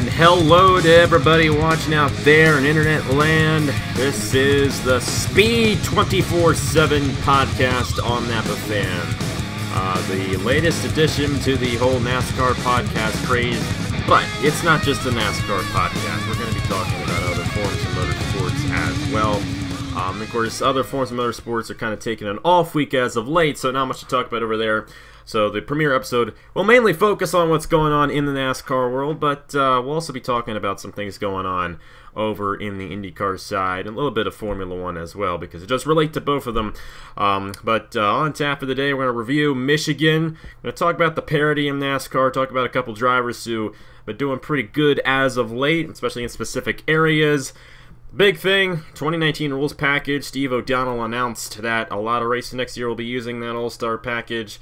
And hello to everybody watching out there in internet land. This is the Speed 24/7 podcast on Napa Fan. The latest addition to the whole NASCAR podcast craze. But it's not just a NASCAR podcast. We're going to be talking about other forms of motorsports as well. Of course, other forms of motorsports are kind of taking an off week as of late, so not much to talk about over there. So the premiere episode will mainly focus on what's going on in the NASCAR world, but we'll also be talking about some things going on over in the IndyCar side, and a little bit of Formula One as well, because it does relate to both of them. But on tap for the day, we're going to review Michigan. We're going to talk about the parity in NASCAR, talk about a couple drivers who have been doing pretty good as of late, especially in specific areas. Big thing, 2019 rules package. Steve O'Donnell announced that a lot of races next year will be using that All-Star package.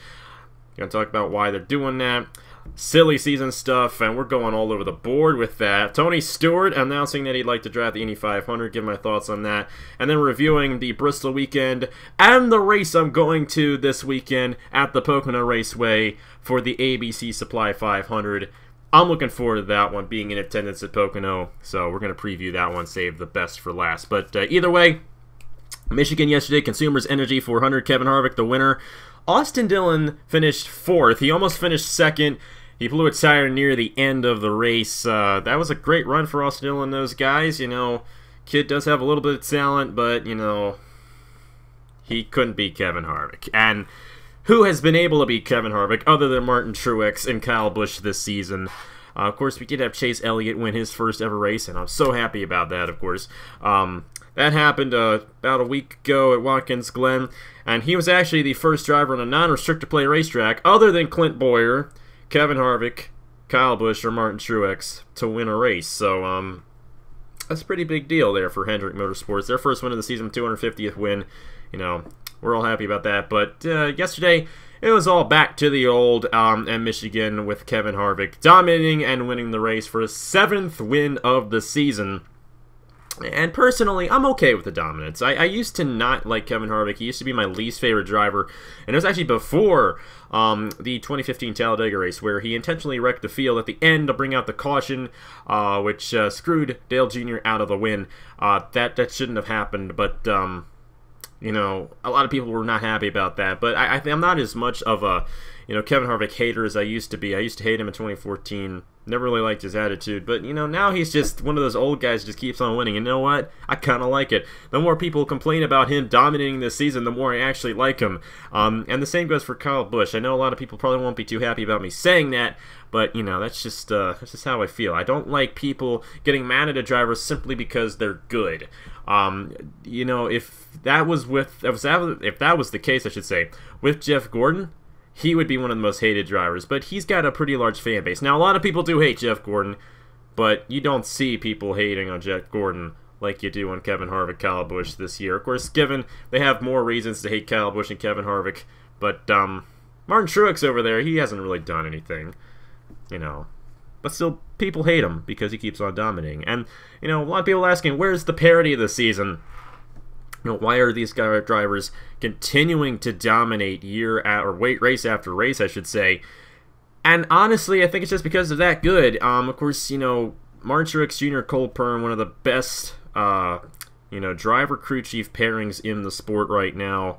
Going to talk about why they're doing that. Silly season stuff, and we're going all over the board with that. Tony Stewart announcing that he'd like to draft the Indy 500, give my thoughts on that. And then reviewing the Bristol weekend and the race I'm going to this weekend at the Pocono Raceway for the ABC Supply 500. I'm looking forward to that one, being in attendance at Pocono, so we're going to preview that one, save the best for last. But either way, Michigan yesterday, Consumers Energy 400, Kevin Harvick the winner. Austin Dillon finished 4th. He almost finished 2nd. He blew a tire near the end of the race. That was a great run for Austin Dillon and those guys. You know, kid does have a little bit of talent, but, you know, he couldn't beat Kevin Harvick. And who has been able to beat Kevin Harvick other than Martin Truex and Kyle Busch this season? Of course, we did have Chase Elliott win his first ever race, and I'm so happy about that, of course. That happened about a week ago at Watkins Glen, and he was actually the first driver on a non-restricted play racetrack, other than Clint Bowyer, Kevin Harvick, Kyle Busch, or Martin Truex, to win a race. So that's a pretty big deal there for Hendrick Motorsports. Their first win of the season, 250th win. You know, we're all happy about that. But yesterday, it was all back to the old at Michigan with Kevin Harvick dominating and winning the race for his 7th win of the season. And personally, I'm okay with the dominance. I used to not like Kevin Harvick. He used to be my least favorite driver. And it was actually before the 2015 Talladega race, where he intentionally wrecked the field at the end to bring out the caution, which screwed Dale Jr. out of the win. That shouldn't have happened, but you know, a lot of people were not happy about that. But I'm not as much of a, you know, Kevin Harvick hater as I used to be. I used to hate him in 2014. Never really liked his attitude. But, you know, now he's just one of those old guys who just keeps on winning. And you know what? I kind of like it. The more people complain about him dominating this season, the more I actually like him. And the same goes for Kyle Busch. I know a lot of people probably won't be too happy about me saying that. But, you know, that's just how I feel. I don't like people getting mad at a driver simply because they're good. You know, if that was the case, I should say, with Jeff Gordon, he would be one of the most hated drivers, but he's got a pretty large fan base. Now, a lot of people do hate Jeff Gordon, but you don't see people hating on Jeff Gordon like you do on Kevin Harvick, Kyle Busch this year. Of course, given they have more reasons to hate Kyle Busch and Kevin Harvick, but Martin Truex over there, he hasn't really done anything, you know. But still, people hate him because he keeps on dominating. And, you know, a lot of people are asking, where's the parity of the season? You know, why are these drivers continuing to dominate race after race, I should say? And honestly, I think it's just because they're that good. Of course, you know, Martin Truex Jr., Cole Pearn, one of the best, you know, driver crew chief pairings in the sport right now.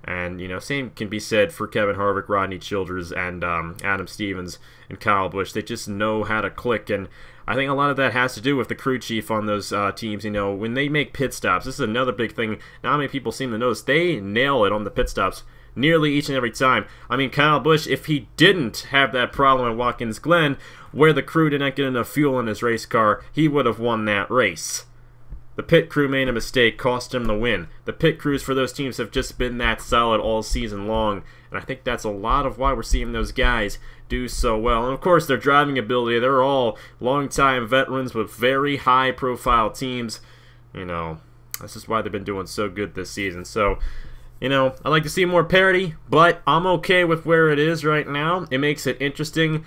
And, you know, same can be said for Kevin Harvick, Rodney Childers, and Adam Stevens and Kyle Busch. They just know how to click, and I think a lot of that has to do with the crew chief on those teams. You know, when they make pit stops, this is another big thing. Not many people seem to notice. They nail it on the pit stops nearly each and every time. I mean, Kyle Busch, if he didn't have that problem at Watkins Glen, where the crew didn't get enough fuel in his race car, he would have won that race. The pit crew made a mistake, cost him the win. The pit crews for those teams have just been that solid all season long, and I think that's a lot of why we're seeing those guys do so well. And of course, their driving ability, they're all long-time veterans with very high-profile teams. You know, this is why they've been doing so good this season. So, you know, I'd like to see more parity, but I'm okay with where it is right now. It makes it interesting.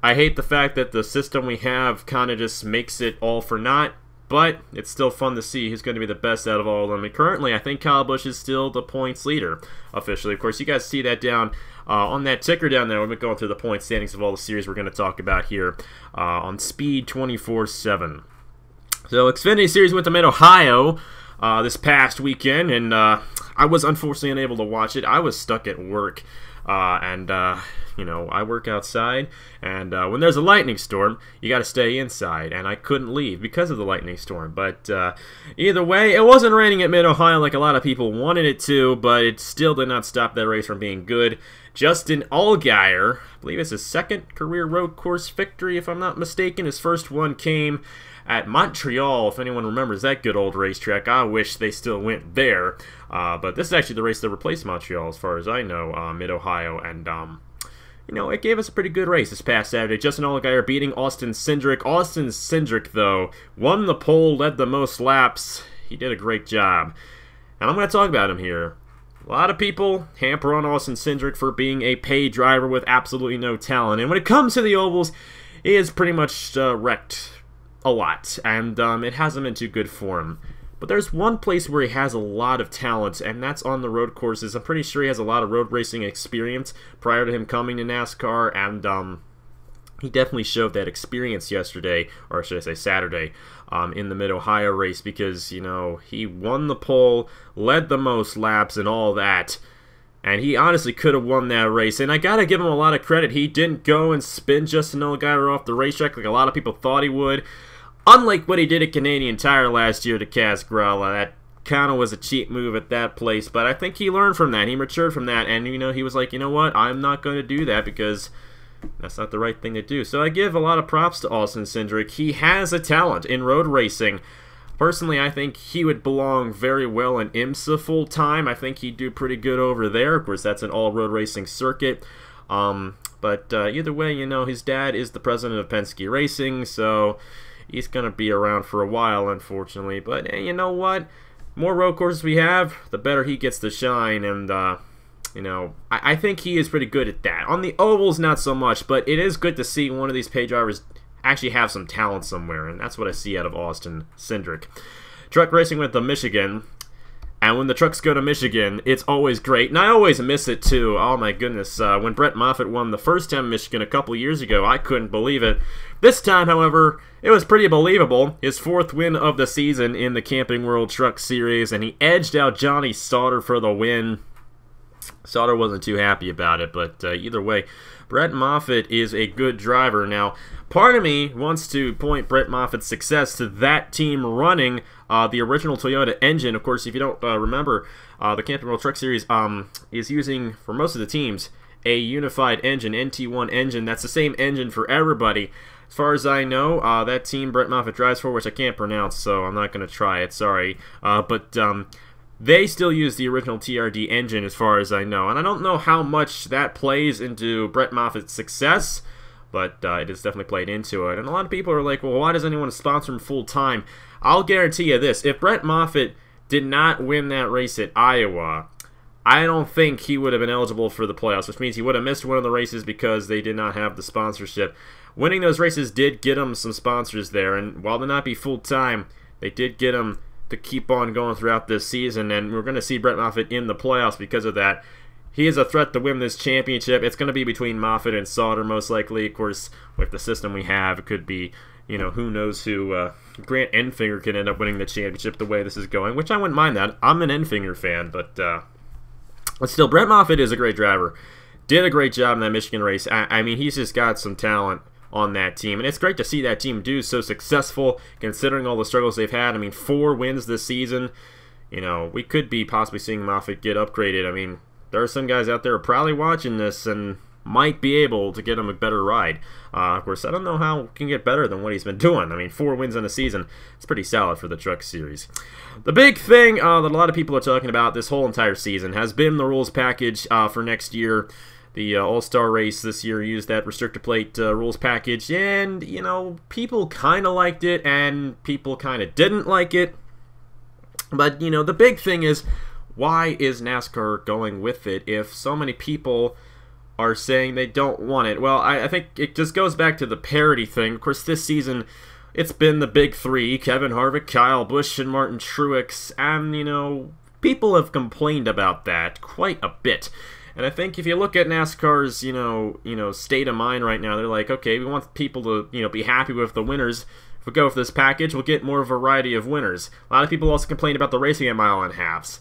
I hate the fact that the system we have kind of just makes it all for naught. but it's still fun to see who's going to be the best out of all of them. And currently, I think Kyle Busch is still the points leader officially. Of course, you guys see that down on that ticker down there. We've been going through the point standings of all the series we're going to talk about here on Speed 24/7. So, Xfinity Series went to Mid-Ohio this past weekend, and I was unfortunately unable to watch it. I was stuck at work, you know, I work outside, and when there's a lightning storm, you got to stay inside, and I couldn't leave because of the lightning storm. But either way, it wasn't raining at Mid-Ohio like a lot of people wanted it to, but it still did not stop that race from being good. Justin Allgaier, I believe it's his second career road course victory, if I'm not mistaken. His first one came at Montreal, if anyone remembers that good old racetrack. I wish they still went there. But this is actually the race that replaced Montreal, as far as I know, Mid-Ohio. And, you know, it gave us a pretty good race this past Saturday. Justin Allgaier beating Austin Cindric. Austin Cindric, though, won the pole, led the most laps. He did a great job. And I'm going to talk about him here. A lot of people hamper on Austin Cindric for being a paid driver with absolutely no talent. And when it comes to the ovals, he is pretty much wrecked a lot, and it hasn't been too good for him. But there's one place where he has a lot of talent, and that's on the road courses. I'm pretty sure he has a lot of road racing experience prior to him coming to NASCAR, and he definitely showed that experience yesterday, or should I say Saturday, in the Mid-Ohio race, because, you know, he won the pole, led the most laps, and all that. And he honestly could have won that race. And I gotta give him a lot of credit. He didn't go and spin Justin Allgaier off the racetrack like a lot of people thought he would. Unlike what he did at Canadian Tire last year to Kaz Grala. That kind of was a cheap move at that place. But I think he learned from that. He matured from that. And, you know, he was like, you know what? I'm not going to do that because that's not the right thing to do. So I give a lot of props to Austin Cindric. He has a talent in road racing. Personally, I think he would belong very well in IMSA full-time. I think he'd do pretty good over there. Of course, that's an all-road racing circuit. But either way, you know, his dad is the president of Penske Racing, so he's going to be around for a while, unfortunately. But hey, you know what? More road courses we have, the better he gets to shine. And, you know, I think he is pretty good at that. On the ovals, not so much, but it is good to see one of these paid drivers actually have some talent somewhere, and that's what I see out of Austin Cindric. Truck racing went to Michigan, and when the trucks go to Michigan, it's always great, and I always miss it too. Oh my goodness, when Brett Moffitt won the first time in Michigan a couple years ago, I couldn't believe it. This time, however, it was pretty believable. His fourth win of the season in the Camping World Truck Series, and he edged out Johnny Sauter for the win. Sauter wasn't too happy about it, but either way, Brett Moffitt is a good driver. Now, part of me wants to point Brett Moffitt's success to that team running the original Toyota engine. Of course, if you don't remember, the Camping World Truck Series is using, for most of the teams, a unified engine, NT1 engine. That's the same engine for everybody. As far as I know, that team Brett Moffitt drives for, which I can't pronounce, so I'm not going to try it, sorry. But they still use the original TRD engine as far as I know. And I don't know how much that plays into Brett Moffitt's success, but it has definitely played into it. And a lot of people are like, well, why does anyone sponsor him full-time? I'll guarantee you this. If Brett Moffitt did not win that race at Iowa, I don't think he would have been eligible for the playoffs, which means he would have missed one of the races because they did not have the sponsorship. Winning those races did get him some sponsors there, and while they not be full-time, they did get him to keep on going throughout this season, and we're going to see Brett Moffitt in the playoffs because of that. He is a threat to win this championship. It's going to be between Moffitt and Sauter, most likely. Of course, with the system we have, it could be, you know, who knows who. Grant Enfinger could end up winning the championship the way this is going, which I wouldn't mind that. I'm an Enfinger fan, but still, Brett Moffitt is a great driver. Did a great job in that Michigan race. I mean, he's just got some talent on that team, and it's great to see that team do so successful considering all the struggles they've had. I mean, 4 wins this season. You know, we could be possibly seeing Moffitt get upgraded. I mean, there are some guys out there who are probably watching this and might be able to get him a better ride. Of course, I don't know how he can get better than what he's been doing. I mean, 4 wins in a season, it's pretty solid for the Truck Series. The big thing that a lot of people are talking about this whole entire season has been the rules package for next year. The All-Star race this year used that restrictor plate rules package, and, you know, people kind of liked it, and people kind of didn't like it. But, you know, the big thing is, why is NASCAR going with it if so many people are saying they don't want it? Well, I think it just goes back to the parity thing. Of course, this season, it's been the big three: Kevin Harvick, Kyle Busch, and Martin Truex. And, you know, people have complained about that quite a bit. And I think if you look at NASCAR's, you know, state of mind right now, they're like, okay, we want people to, you know, be happy with the winners. If we go for this package, we'll get more variety of winners. A lot of people also complain about the racing at mile and halves.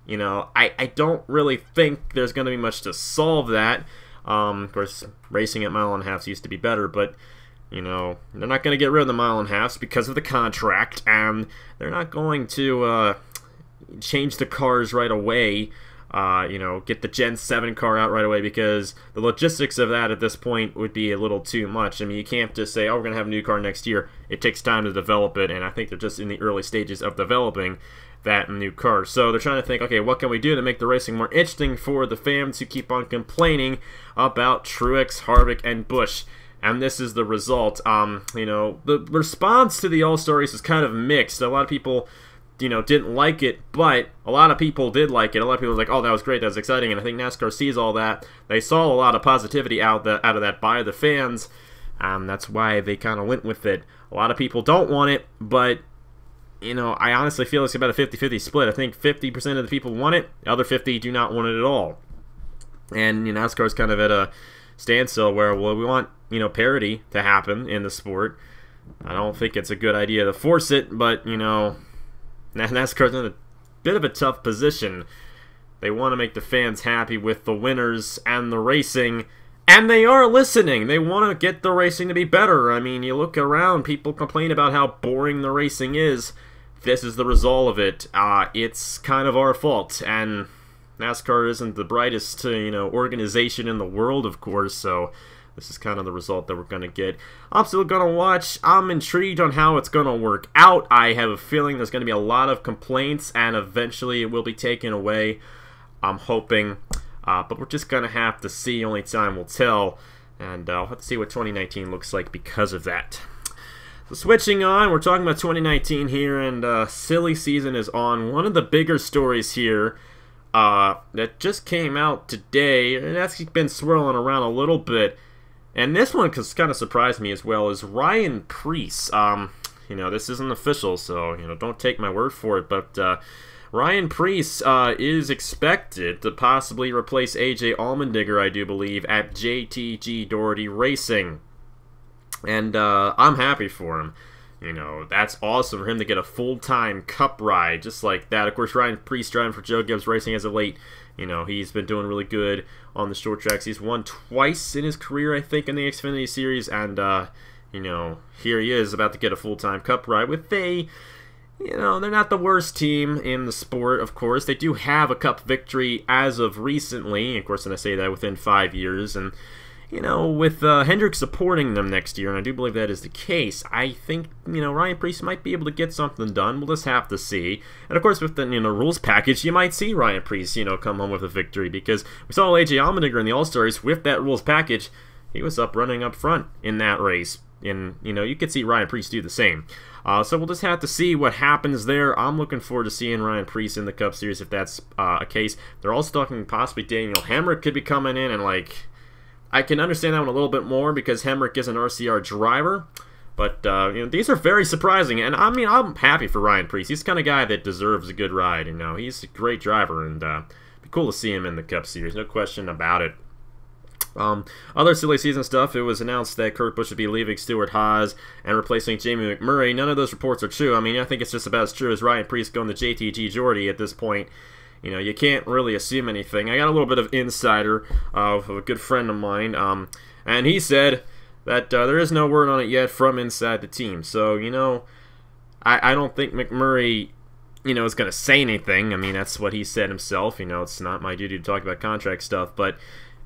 You know, I don't really think there's going to be much to solve that. Of course, racing at mile and halves used to be better, but, you know, they're not going to get rid of the mile and halves because of the contract, and they're not going to change the cars right away. You know, get the Gen 7 car out right away, because the logistics of that at this point would be a little too much. I mean, you can't just say, oh, we're going to have a new car next year. It takes time to develop it, and I think they're just in the early stages of developing that new car. So they're trying to think, okay, what can we do to make the racing more interesting for the fans who keep on complaining about Truex, Harvick, and Busch? And this is the result. You know, the response to the All-Star race is kind of mixed. A lot of people, you know, didn't like it, but a lot of people did like it. A lot of people were like, oh, that was great, that was exciting, and I think NASCAR sees all that. They saw a lot of positivity out of that by the fans. That's why they kind of went with it. A lot of people don't want it, but, you know, I honestly feel it's about a 50-50 split. I think 50% of the people want it, the other 50 do not want it at all. And, you know, NASCAR's kind of at a standstill where, well, we want, you know, parity to happen in the sport. I don't think it's a good idea to force it, but, you know, NASCAR's in a bit of a tough position. They want to make the fans happy with the winners and the racing, and they are listening. They want to get the racing to be better. I mean, you look around, people complain about how boring the racing is. This is the result of it. It's kind of our fault, and NASCAR isn't the brightest, you know, organization in the world, of course, so this is kind of the result that we're going to get. I'm still going to watch. I'm intrigued on how it's going to work out. I have a feeling there's going to be a lot of complaints, and eventually it will be taken away. I'm hoping. But we're just going to have to see. Only time will tell. And I'll have to see what 2019 looks like because of that. So switching on, we're talking about 2019 here, and silly season is on. One of the bigger stories here that just came out today, and that's been swirling around a little bit, and this one kind of surprised me as well, is Ryan Preece. You know, this isn't official, so, you know, don't take my word for it, but Ryan Preece is expected to possibly replace AJ Allmendinger, I do believe, at JTG Doherty Racing. And I'm happy for him. You know, that's awesome for him to get a full-time Cup ride just like that. Of course, Ryan Preece driving for Joe Gibbs Racing as of late. You know, he's been doing really good on the short tracks. He's won twice in his career, I think, in the Xfinity Series. And, you know, here he is about to get a full-time Cup ride with you know, they're not the worst team in the sport, of course. They do have a Cup victory as of recently. Of course, and I say that within 5 years. And, you know, with Hendrick supporting them next year, and I do believe that is the case, I think, you know, Ryan Preece might be able to get something done. We'll just have to see. And, of course, with the, you know, rules package, you might see Ryan Preece, you know, come home with a victory, because we saw AJ Allmendinger in the All-Stars with that rules package. He was running up front in that race. And, you know, you could see Ryan Preece do the same. So we'll just have to see what happens there. I'm looking forward to seeing Ryan Preece in the Cup Series if that's a case. They're also talking possibly Daniel Hemrick could be coming in, and, like, I can understand that one a little bit more because Hemrick is an RCR driver. But, you know, these are very surprising. And, I mean, I'm happy for Ryan Preece. He's the kind of guy that deserves a good ride. You know, he's a great driver, and it'd be cool to see him in the Cup Series. No question about it. Other silly season stuff, it was announced that Kurt Busch would be leaving Stewart Haas and replacing Jamie McMurray. None of those reports are true. I mean, I think it's just about as true as Ryan Preece going to JTG Doherty at this point. You know, you can't really assume anything. I got a little bit of insider of a good friend of mine, and he said that there is no word on it yet from inside the team. So, you know, I don't think McMurray, you know, is going to say anything. I mean, that's what he said himself. You know, it's not my duty to talk about contract stuff, but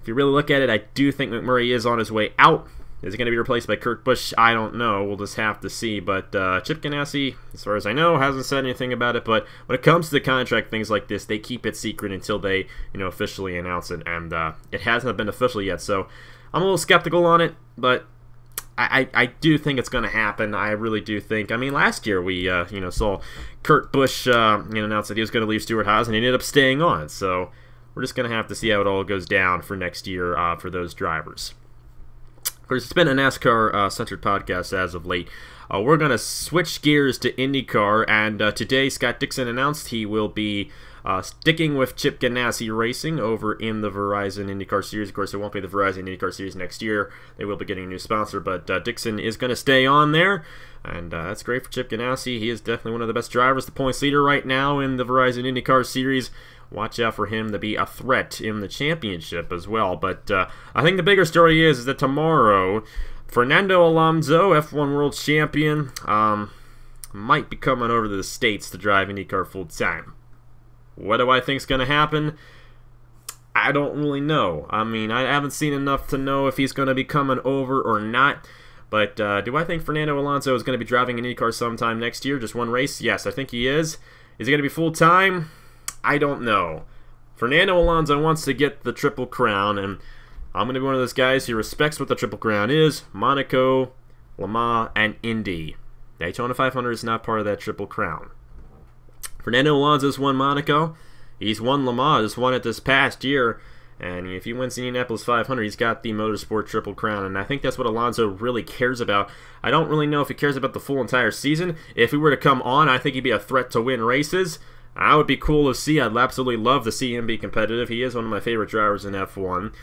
if you really look at it, I do think McMurray is on his way out. Is he going to be replaced by Kurt Busch? I don't know. We'll just have to see. But Chip Ganassi, as far as I know, hasn't said anything about it. But when it comes to the contract, things like this, they keep it secret until they, you know, officially announce it. And it hasn't been official yet. So I'm a little skeptical on it. But I do think it's going to happen. I really do think. I mean, last year we, you know, saw Kurt Busch, you know, announce that he was going to leave Stewart Haas, and he ended up staying on. So we're just going to have to see how it all goes down for next year for those drivers. Of course, it's been a NASCAR-centered podcast as of late. We're going to switch gears to IndyCar, and today Scott Dixon announced he will be sticking with Chip Ganassi Racing over in the Verizon IndyCar Series. Of course, it won't be the Verizon IndyCar Series next year. They will be getting a new sponsor, but Dixon is going to stay on there, and that's great for Chip Ganassi. He is definitely one of the best drivers, the points leader right now in the Verizon IndyCar Series. Watch out for him to be a threat in the championship as well. But I think the bigger story is that tomorrow, Fernando Alonso, F1 World Champion, might be coming over to the States to drive IndyCar full-time. What do I think is going to happen? I don't really know. I mean, I haven't seen enough to know if he's going to be coming over or not. But do I think Fernando Alonso is going to be driving an IndyCar sometime next year? Just one race? Yes, I think he is. Is he going to be full-time? I don't know. Fernando Alonso wants to get the Triple Crown, and I'm going to be one of those guys who respects what the Triple Crown is. Monaco, Le Mans, and Indy. Daytona 500 is not part of that Triple Crown. Fernando Alonso's won Monaco. He's won Le Mans, just won it this past year. And if he wins the Indianapolis 500, he's got the Motorsport Triple Crown. And I think that's what Alonso really cares about. I don't really know if he cares about the full entire season. If he were to come on, I think he'd be a threat to win races. That would be cool to see. I'd absolutely love to see him be competitive. He is one of my favorite drivers in F1.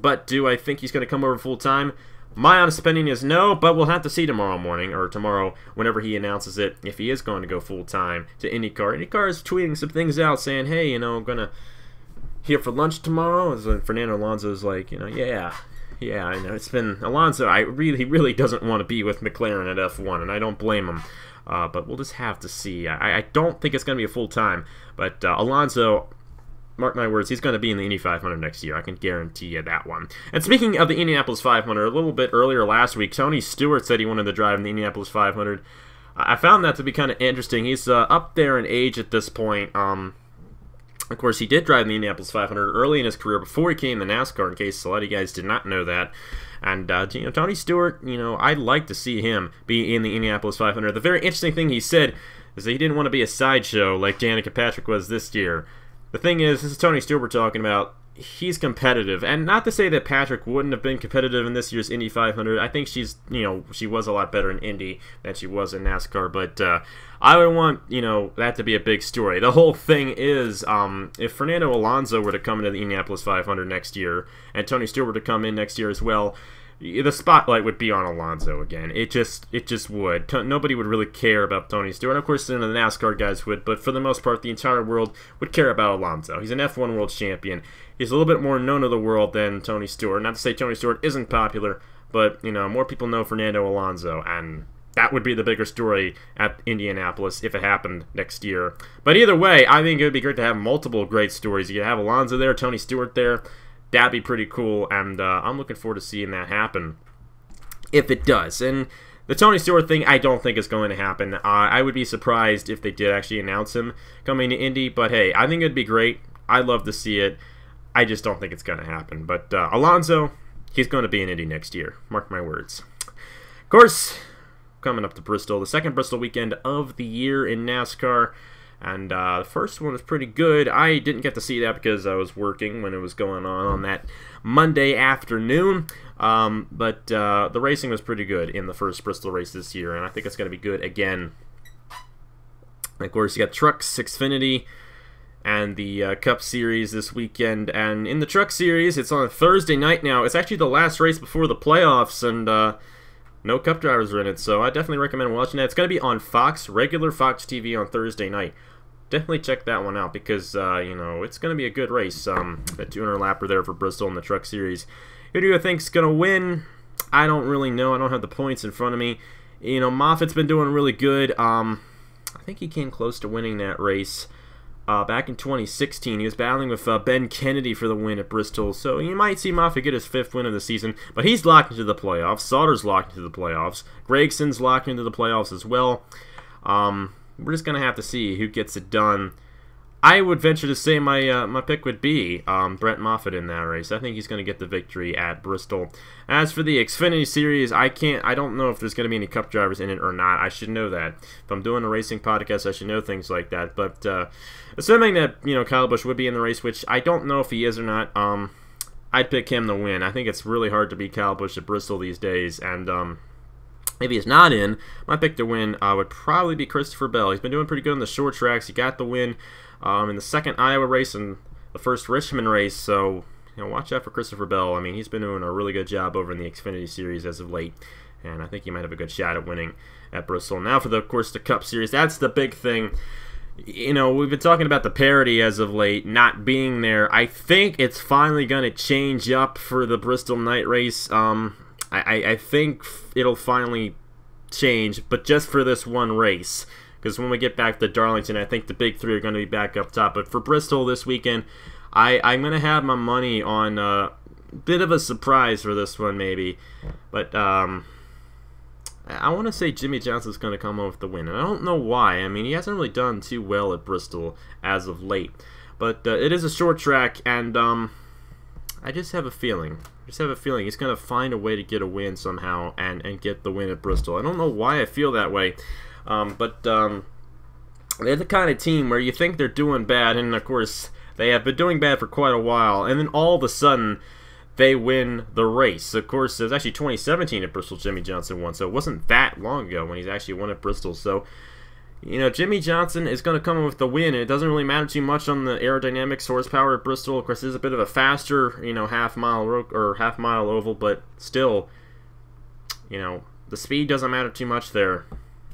But do I think he's going to come over full-time? My honest opinion is no, but we'll have to see tomorrow morning, or tomorrow whenever he announces it, if he is going to go full-time to IndyCar. IndyCar is tweeting some things out saying, hey, you know, I'm going to here for lunch tomorrow. And Fernando Alonso's like, you know, yeah, I know. It's been Alonso, he really doesn't want to be with McLaren at F1, and I don't blame him. But we'll just have to see. I don't think it's going to be a full-time, but Alonso, mark my words, he's going to be in the Indy 500 next year. I can guarantee you that one. And speaking of the Indianapolis 500, a little bit earlier last week, Tony Stewart said he wanted to drive in the Indianapolis 500. I found that to be kind of interesting. He's up there in age at this point. Of course, he did drive in the Indianapolis 500 early in his career before he came to NASCAR, in case a lot of you guys did not know that. And, you know, Tony Stewart, you know, I'd like to see him be in the Indianapolis 500. The very interesting thing he said is that he didn't want to be a sideshow like Danica Patrick was this year. The thing is, this is Tony Stewart we're talking about. He's competitive, and not to say that Patrick wouldn't have been competitive in this year's Indy 500. I think she's, you know, she was a lot better in Indy than she was in NASCAR, but I would want, you know, that to be a big story. The whole thing is, if Fernando Alonso were to come into the Indianapolis 500 next year, and Tony Stewart were to come in next year as well, the spotlight would be on Alonso again. It just would. Nobody would really care about Tony Stewart. Of course, none of the NASCAR guys would, but for the most part, the entire world would care about Alonso. He's an F1 World Champion. He's a little bit more known to the world than Tony Stewart. Not to say Tony Stewart isn't popular, but, you know, more people know Fernando Alonso, and that would be the bigger story at Indianapolis if it happened next year. But either way, I think it would be great to have multiple great stories. You could have Alonso there, Tony Stewart there. That'd be pretty cool, and I'm looking forward to seeing that happen if it does. And the Tony Stewart thing, I don't think is going to happen. I would be surprised if they did actually announce him coming to Indy, but hey, I think it'd be great. I'd love to see it. I just don't think it's going to happen. But Alonso, he's going to be in Indy next year. Mark my words. Of course, coming up to Bristol, the second Bristol weekend of the year in NASCAR. And the first one was pretty good. I didn't get to see that because I was working when it was going on that Monday afternoon. But the racing was pretty good in the first Bristol race this year, and I think it's going to be good again. And of course, you got Trucks, Xfinity, and the Cup Series this weekend. And in the Truck Series, it's on a Thursday night now. It's actually the last race before the playoffs, and no Cup drivers are in it, so I definitely recommend watching that. It's going to be on Fox, regular Fox TV on Thursday night. Definitely check that one out because, you know, it's going to be a good race. That 200-lapper there for Bristol in the Truck Series. Who do you think's going to win? I don't really know. I don't have the points in front of me. You know, Moffitt's been doing really good. I think he came close to winning that race back in 2016. He was battling with Ben Kennedy for the win at Bristol. So you might see Moffitt get his 5th win of the season. But he's locked into the playoffs. Sauter's locked into the playoffs. Gregson's locked into the playoffs as well. We're just going to have to see who gets it done. I would venture to say my pick would be Brent Moffitt in that race. I think he's going to get the victory at Bristol. As for the Xfinity Series, I don't know if there's going to be any Cup drivers in it or not. I should know that. If I'm doing a racing podcast, I should know things like that. But assuming that, you know, Kyle Busch would be in the race, which I don't know if he is or not, I'd pick him to win. I think it's really hard to beat Kyle Busch at Bristol these days, and if he's not in, my pick to win would probably be Christopher Bell. He's been doing pretty good on the short tracks. He got the win in the second Iowa race and the first Richmond race, so watch out for Christopher Bell. I mean, he's been doing a really good job over in the Xfinity Series as of late, and I think he might have a good shot at winning at Bristol. Now for of course, the Cup Series. That's the big thing. We've been talking about the parity as of late not being there. I think it's finally going to change up for the Bristol night race. I think it'll finally change, but just for this one race. Because when we get back to Darlington, I think the big three are going to be back up top. But for Bristol this weekend, I'm going to have my money on a bit of a surprise for this one, maybe. But I want to say Jimmie Johnson's going to come over with the win. And I don't know why. I mean, he hasn't really done too well at Bristol as of late. But it is a short track, and I just have a feeling. He's going to find a way to get a win somehow and get the win at Bristol. I don't know why I feel that way. But they're the kind of team where you think they're doing bad, and of course they have been doing bad for quite a while, and then all of a sudden they win the race. Of course, it was actually 2017 at Bristol Jimmie Johnson won, so it wasn't that long ago when he's actually won at Bristol. So, Jimmie Johnson is going to come in with the win, and it doesn't really matter too much on the aerodynamics horsepower at Bristol. Of course, it is a bit of a faster, half mile oval, but still, the speed doesn't matter too much there.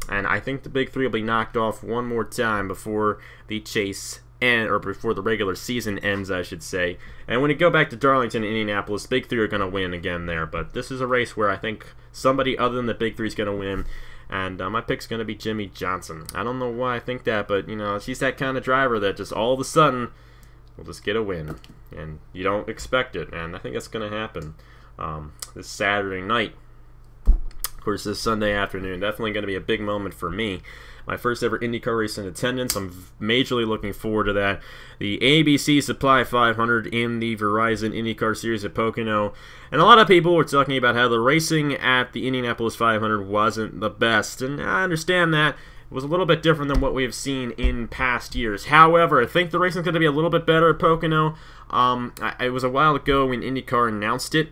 And I think the big three will be knocked off one more time before the chase or before the regular season ends, I should say. And when you go back to Darlington and Indianapolis, big three are going to win again there. But this is a race where I think somebody other than the big three is going to win. And my pick's going to be Jimmie Johnson. I don't know why I think that, but, she's that kind of driver that just all of a sudden will just get a win. And you don't expect it. And I think that's going to happen this Saturday night. Of course, this Sunday afternoon, definitely going to be a big moment for me. My first ever IndyCar race in attendance. I'm majorly looking forward to that. The ABC Supply 500 in the Verizon IndyCar Series at Pocono. And a lot of people were talking about how the racing at the Indianapolis 500 wasn't the best. And I understand that. It was a little bit different than what we have seen in past years. However, I think the racing is going to be a little bit better at Pocono. It was a while ago when IndyCar announced it.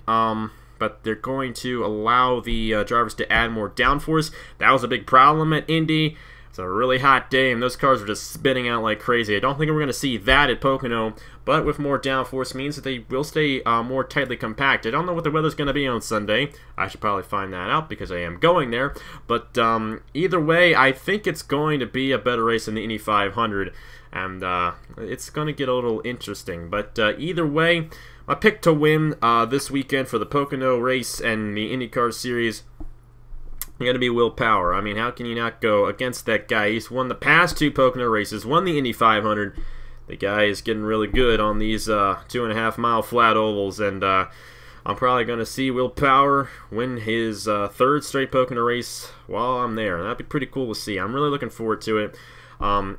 But they're going to allow the drivers to add more downforce. That was a big problem at Indy. It's a really hot day, and those cars were just spinning out like crazy. I don't think we're going to see that at Pocono, but with more downforce means that they will stay more tightly compact. I don't know what the weather's going to be on Sunday. I should probably find that out because I am going there. But either way, I think it's going to be a better race than the Indy 500, and it's going to get a little interesting. But either way, my pick to win this weekend for the Pocono race and the IndyCar Series is going to be Will Power. I mean, how can you not go against that guy? He's won the past two Pocono races, won the Indy 500. The guy is getting really good on these 2.5 mile flat ovals, and I'm probably going to see Will Power win his third straight Pocono race while I'm there. That'd be pretty cool to see. I'm really looking forward to it.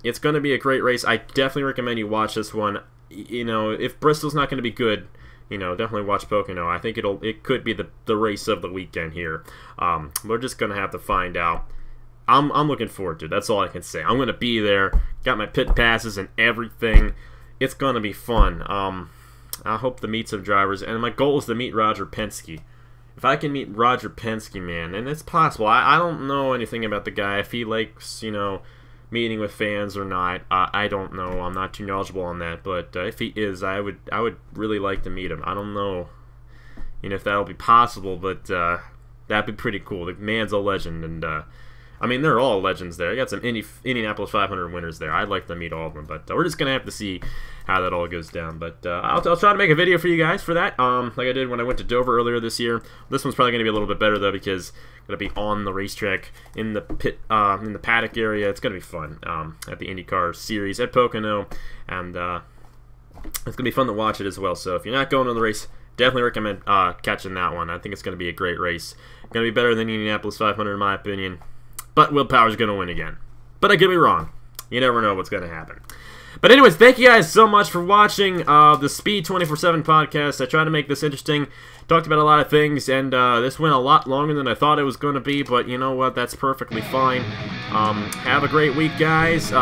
It's going to be a great race. I definitely recommend you watch this one. If Bristol's not going to be good, definitely watch Pocono. I think it could be the race of the weekend here. We're just going to have to find out. I'm looking forward to it. That's all I can say. I'm going to be there. Got my pit passes and everything. It's going to be fun. I hope to meet some drivers, and my goal is to meet Roger Penske. If I can meet Roger Penske, man, and it's possible. I don't know anything about the guy. If he likes, meeting with fans or not, I don't know. I'm not too knowledgeable on that, but if he is, I would really like to meet him. I don't know, if that'll be possible, but that'd be pretty cool. The man's a legend, and I mean, they're all legends there. I got some Indianapolis 500 winners there. I'd like to meet all of them, but we're just gonna have to see how that all goes down. But I'll try to make a video for you guys for that, like I did when I went to Dover earlier this year. This one's probably gonna be a little bit better though, because I'm gonna be on the racetrack in the pit, in the paddock area. It's gonna be fun at the IndyCar Series at Pocono, and it's gonna be fun to watch it as well. So if you're not going to the race, definitely recommend catching that one. I think it's gonna be a great race. Gonna be better than the Indianapolis 500 in my opinion. But Will Power's going to win again. But I could be wrong. You never know what's going to happen. But anyways, thank you guys so much for watching the Speed 24/7 podcast. I tried to make this interesting. Talked about a lot of things, and this went a lot longer than I thought it was going to be, but you know what? That's perfectly fine. Have a great week, guys.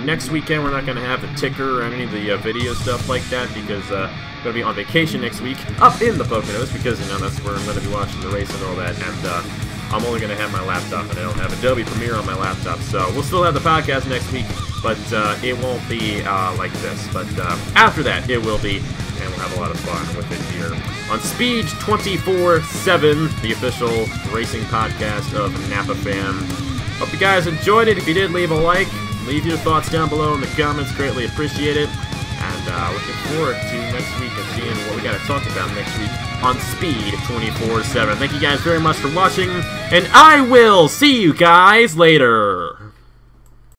Next weekend, we're not going to have a ticker or any of the video stuff like that, because I'm going to be on vacation next week up in the Poconos, because, you know, that's where I'm going to be watching the race and all that, and I'm only going to have my laptop, and I don't have Adobe Premiere on my laptop, so we'll still have the podcast next week, but it won't be like this. But after that, it will be, and we'll have a lot of fun with it here on Speed 24/7, the official racing podcast of Napa Fan. Hope you guys enjoyed it. If you did, leave a like. Leave your thoughts down below in the comments. Greatly appreciate it. And looking forward to next week and seeing what we got to talk about next week on Speed 24/7. Thank you guys very much for watching, and I will see you guys later.